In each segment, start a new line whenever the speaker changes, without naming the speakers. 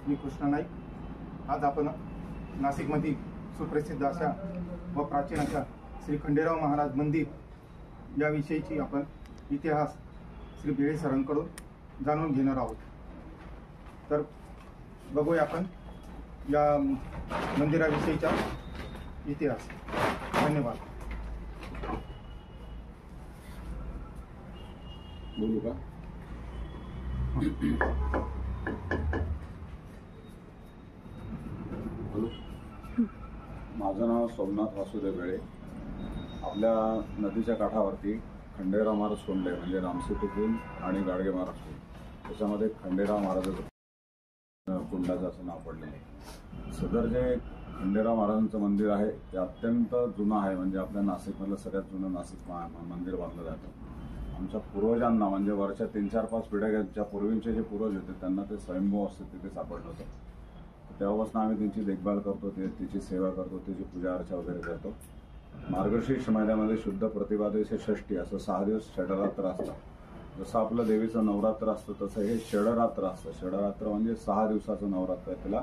मी कृष्णा नाईक। आज आपण नाशिकमधील सुप्रसिद्ध अशा व प्राचीन अशा श्री खंडेराव महाराज मंदिर याविषयीची आपण इतिहास श्री बेळे सरांकडून जाणून घेणार आहोत। तर बघूया आपण या मंदिराविषयीचा इतिहास। धन्यवाद।
बोलू का? माझं नाव सोमनाथ वासुदेव बेळे। आपल्या नदीच्या काठावरती खंडेराव महाराज कुंड आहे, म्हणजे रामसेतू कुंड आणि गाडगे महाराज कुंड, त्याच्यामध्ये खंडेराव महाराजाचं कुंडाचं असं नाव पडलेलं आहे। सदर जे खंडेराव महाराजांचं मंदिर आहे ते अत्यंत जुनं आहे, म्हणजे आपल्या नाशिकमधलं सगळ्यात जुनं नाशिक मंदिर बांधलं जातं। आमच्या पूर्वजांना म्हणजे वरच्या 3-4-5 पिढ्यांच्या पूर्वीचे जे पूर्वज होते त्यांना ते स्वयंभू अवस्थेत तिथे सापडलं होतं। तेव्हापासून आम्ही त्यांची देखभाल करतो, तिची सेवा करतो, तिची पूजा अर्चा वगैरे करतो। मार्गशीर्ष महिन्यामध्ये शुद्ध प्रतिभादेशी षष्ठी असं 6 दिवस षडरात्र असतं। जसं आपलं देवीचं नवरात्र असतं तसं हे षडरात्र असतं। षडरात्र म्हणजे 6 दिवसाचं नवरात्र आहे, त्याला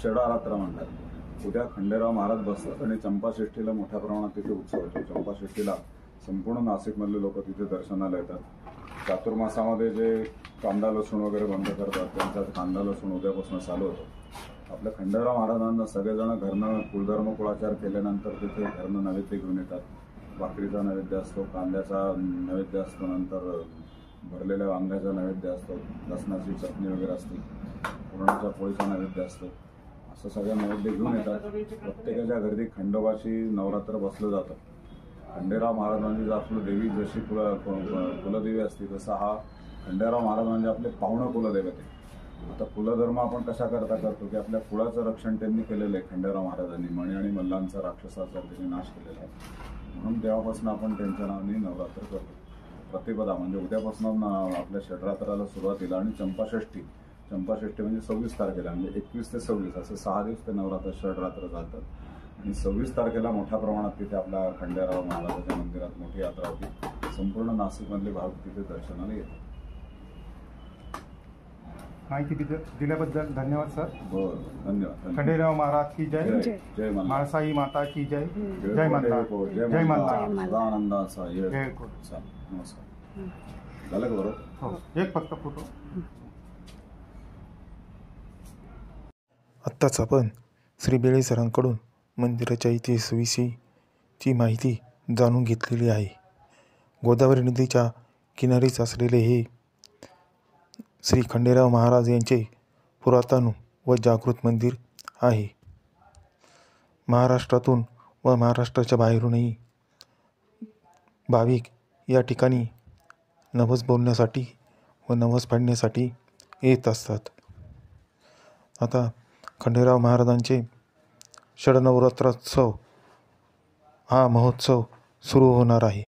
षडरात्र म्हणतात। उद्या खंडेराव महाराज बसतात आणि चंपाषष्ठीला मोठ्या प्रमाणात तिथे उत्सव होतो। चंपाषष्ठीला संपूर्ण नाशिकमधले लोक तिथे दर्शनाला येतात। चातुर्मासामध्ये जे कांदा लसूण वगैरे बंद करतात त्यांचा कांदा लसूण उद्यापासून चालू होतो। आपल्या खंडेराव महाराजांना सगळेजण घरनं कुलधर्म कुळाचार केल्यानंतर तिथे घरनं नैवेद्य घेऊन येतात। भाकरीचा नैवेद्य असतो, कांद्याचा नैवेद्य असतो, नंतर भरलेल्या वांग्याचा नैवेद्य असतो, लसणाची चटणी वगैरे असते, पुरणाच्या पोळीचा नैवेद्य असतो। असं सगळं नैवेद्य घेऊन येतात। प्रत्येकाच्या घरी खंडोबाची नवरात्र बसलं जातं। खंडेराव महाराज म्हणजे आपलं देवी जशी कुलदेवी असते तसा हा खंडेराव महाराज म्हणजे आपले पावणं कुलदैवत आहे। आता कुलधर्म आपण कशा करतो की आपल्या कुळाचं रक्षण त्यांनी केलेलं आहे। खंडेराव महाराजांनी मणी आणि मल्लांचा राक्षसाचा त्यांनी नाश केलेला आहे, म्हणून तेव्हापासून आपण त्यांच्या नावाने नवरात्र करतो। प्रतिपदा म्हणजे उद्यापासून आपल्या षडरात्राला सुरुवातीला आणि चंपाषष्ठी म्हणजे 26 तारखेला, म्हणजे 21 ते 26 असं 6 दिवस ते नवरात्र षडरात्र चालतात। आणि 26 तारखेला मोठ्या प्रमाणात तिथे आपल्या खंडेराव महाराजाच्या मंदिरात मोठी यात्रा होती। संपूर्ण नाशिकमधले भाविक तिथे दर्शनाला येतात।
माहिती दिल्याबद्दल धन्यवाद सर।
हो, धन्यवाद।
खंडेराव महाराज की जय।
जय
म्हाळसाई माता की जय। जय मल्हार। जय मल्हार।
सदानंदाचा
नमस्कार।
झालं का बरोबर?
हो, एक फक्त फोटो।
आत्ताच आपण श्री बेळे सरांकडून मंदिराच्या इतिहासाविषयीची माहिती जाणून घेतलेली आहे। गोदावरी नदीच्या किनारीच असलेले हे श्री खंडेराव महाराज यांचे पुरातन व जागृत मंदिर आहे। महाराष्ट्रातून व महाराष्ट्राच्या बाहेरूनही भाविक या ठिकाणी नवस बोलण्यासाठी व नवस पाडण्यासाठी येत असतात। आता खंडेराव महाराजांचे षडनवरात्रोत्सव हा महोत्सव सुरू होणार आहे।